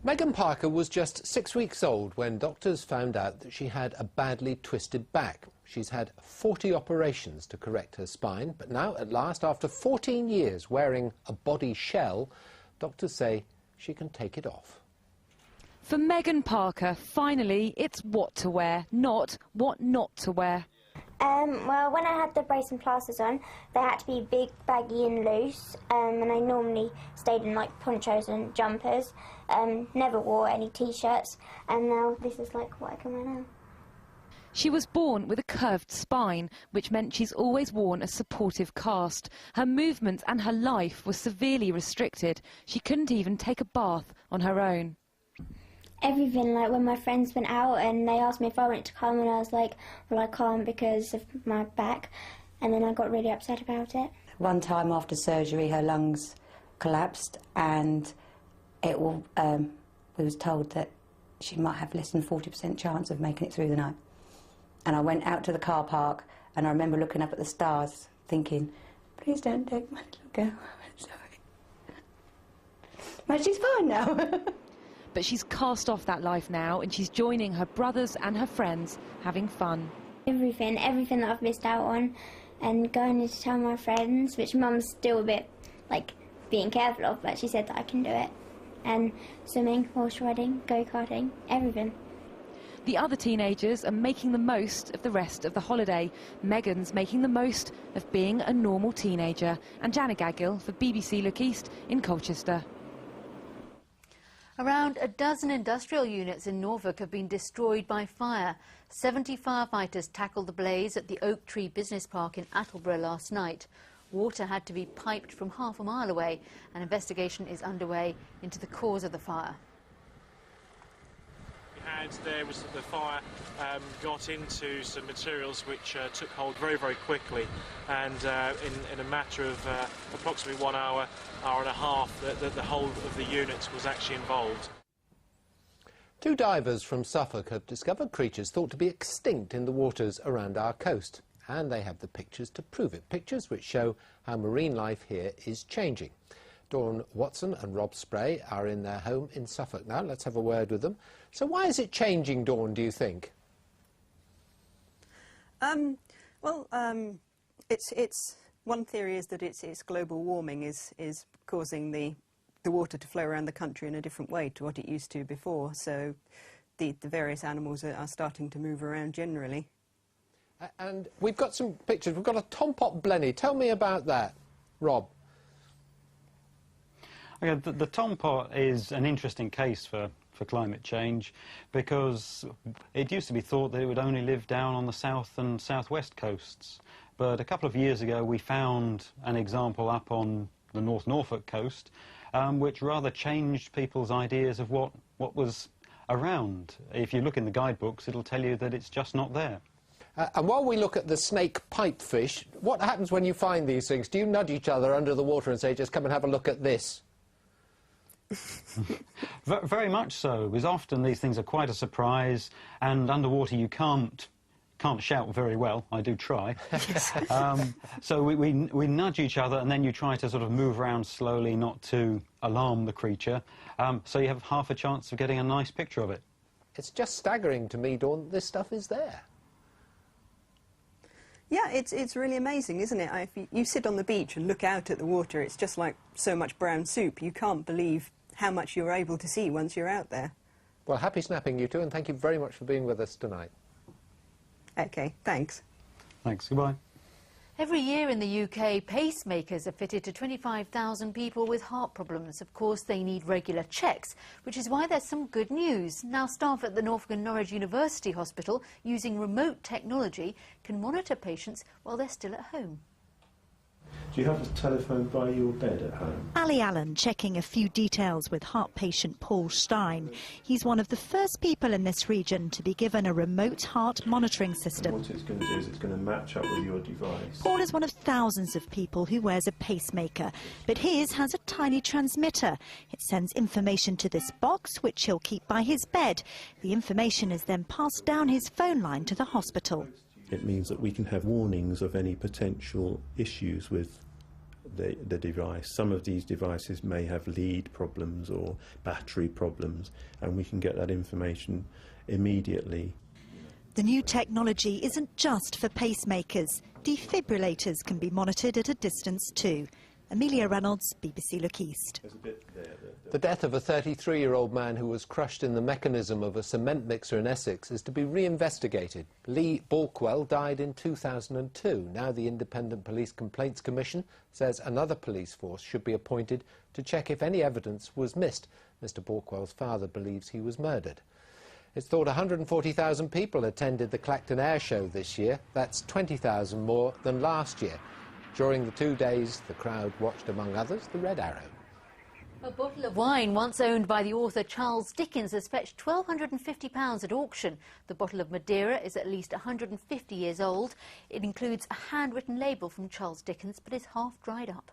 Megan Parker was just 6 weeks old when doctors found out that she had a badly twisted back. She's had 40 operations to correct her spine, but now, at last, after 14 years wearing a body shell, doctors say she can take it off. For Megan Parker, finally, it's what to wear, not what not to wear. Well, when I had the brace and plasters on, they had to be big, baggy and loose, and I normally stayed in like ponchos and jumpers, never wore any t-shirts, and now this is like what I can wear now. She was born with a curved spine, which meant she's always worn a supportive cast. Her movements and her life were severely restricted. She couldn't even take a bath on her own. Everything, like when my friends went out and they asked me if I wanted to come, and I was like, well, I can't because of my back, and then I got really upset about it. One time after surgery her lungs collapsed, and we was told that she might have less than 40% chance of making it through the night. And I went out to the car park, and I remember looking up at the stars thinking, please don't take my little girl, I'm sorry. But she's fine now. But she's cast off that life now, and she's joining her brothers and her friends, having fun. Everything that I've missed out on, and going to tell my friends, which Mum's still a bit, like, being careful of, but she said that I can do it. And swimming, horse riding, go-karting, everything. The other teenagers are making the most of the rest of the holiday. Megan's making the most of being a normal teenager. And Janet Gaggill for BBC Look East in Colchester. Around a dozen industrial units in Norfolk have been destroyed by fire. 70 firefighters tackled the blaze at the Oak Tree Business Park in Attleborough last night. Water had to be piped from half a mile away. An investigation is underway into the cause of the fire. The fire got into some materials which took hold very, very quickly, and in a matter of approximately 1 hour, hour and a half, the whole of the units was actually involved. Two divers from Suffolk have discovered creatures thought to be extinct in the waters around our coast, and they have the pictures to prove it, pictures which show how marine life here is changing. Dawn Watson and Rob Spray are in their home in Suffolk now. Let's have a word with them. So why is it changing, Dawn, do you think? It's one theory is that it's global warming is causing the water to flow around the country in a different way to what it used to before. So the various animals are starting to move around generally. And we've got some pictures. We've got a tompot blenny. Tell me about that, Rob. Okay, the tompot is an interesting case for climate change, because it used to be thought that it would only live down on the south and southwest coasts. But a couple of years ago we found an example up on the North Norfolk coast, which rather changed people's ideas of what was around. If you look in the guidebooks, it'll tell you that it's just not there. And while we look at the snake pipefish, what happens when you find these things? Do you nudge each other under the water and say, just come and have a look at this? Very much so, because often these things are quite a surprise, and underwater you can't shout very well. I do try. So we nudge each other, and then you try to sort of move around slowly, not to alarm the creature, so you have half a chance of getting a nice picture of it. It's just staggering to me, Dawn, this stuff is there. Yeah, it's really amazing, isn't it? If you sit on the beach and look out at the water, it's just like so much brown soup. You can't believe how much you're able to see once you're out there. Well, happy snapping, you two, and thank you very much for being with us tonight. OK, thanks. Thanks, goodbye. Every year in the UK, pacemakers are fitted to 25,000 people with heart problems. Of course, they need regular checks, which is why there's some good news. Now, staff at the Norfolk and Norwich University Hospital, using remote technology, can monitor patients while they're still at home. Do you have a telephone by your bed at home? Ali Allen checking a few details with heart patient Paul Stein. He's one of the first people in this region to be given a remote heart monitoring system. What it's going to do is it's going to match up with your device. Paul is one of thousands of people who wears a pacemaker, but his has a tiny transmitter. It sends information to this box, which he'll keep by his bed. The information is then passed down his phone line to the hospital. It means that we can have warnings of any potential issues with the device. Some of these devices may have lead problems or battery problems, and we can get that information immediately. The new technology isn't just for pacemakers. Defibrillators can be monitored at a distance too. Amelia Reynolds, BBC Look East. The death of a 33-year-old man who was crushed in the mechanism of a cement mixer in Essex is to be re-investigated. Lee Balkwell died in 2002. Now the Independent Police Complaints Commission says another police force should be appointed to check if any evidence was missed. Mr. Balkwell's father believes he was murdered. It's thought 140,000 people attended the Clacton Air Show this year. That's 20,000 more than last year. During the 2 days, the crowd watched, among others, the Red Arrow. A bottle of wine once owned by the author Charles Dickens has fetched £1,250 at auction. The bottle of Madeira is at least 150 years old. It includes a handwritten label from Charles Dickens, but is half dried up.